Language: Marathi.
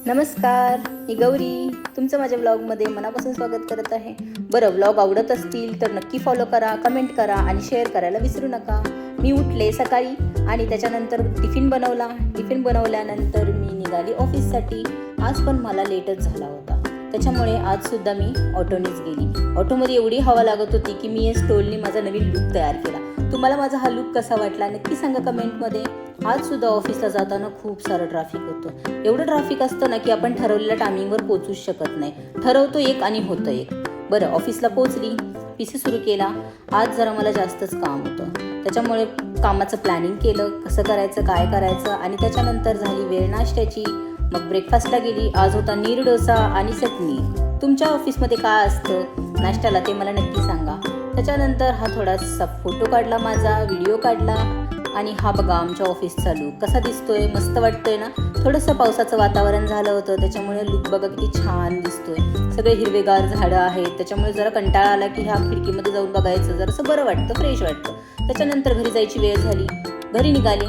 नमस्कार, मी गौरी तुमचं माझ्या व्लॉगमध्ये मनापासून स्वागत करत आहे. बरं, व्लॉग आवडत असतील तर नक्की फॉलो करा, कमेंट करा आणि शेअर करायला विसरू नका. मी उठले सकाळी आणि त्याच्यानंतर टिफिन बनवला. टिफिन बनवल्यानंतर मी निघाली ऑफिससाठी. आज पण मला लेटच झाला होता, त्याच्यामुळे आजसुद्धा मी ऑटोनेच गेली. ऑटोमध्ये एवढी हवा लागत होती की मी या स्टोलने माझा नवीन लुक तयार केला. तुम्हाला माझा हा लुक कसा वाटला नक्की सांगा कमेंटमध्ये. आजसुद्धा ऑफिसला जाताना खूप सारं ट्रॅफिक होतं. एवढं ट्रॅफिक असतं ना की आपण ठरवलेल्या टायमिंगवर पोहोचूच शकत नाही. ठरवतो एक आणि होतं एक. बरं, ऑफिसला पोहोचली, PC सुरू केला. आज जरा मला जास्तच काम होतं, त्याच्यामुळे कामाचं प्लॅनिंग केलं, कसं करायचं काय करायचं. आणि त्याच्यानंतर झाली वेळ नाश्त्याची. मग ब्रेकफास्टला गेली. आज होता नीर डोसा आणि चटणी. तुमच्या ऑफिसमध्ये काय असतं नाश्त्याला ते मला नक्की सांगा. त्याच्यानंतर हा थोडासा फोटो काढला, माझा व्हिडिओ काढला. आणि हा बघा आमच्या ऑफिसचा लुक कसा दिसतोय, मस्त वाटतोय ना. थोडंसं पावसाचं वातावरण झालं होतं, त्याच्यामुळे लुक बघा किती छान दिसतोय. सगळे हिरवेगार झाडं आहेत, त्याच्यामुळे जरा कंटाळा आला की ह्या खिडकीमध्ये जाऊन बघायचं, जरासं बरं वाटतं, फ्रेश वाटतं. त्याच्यानंतर घरी जायची वेळ झाली, घरी निघाले.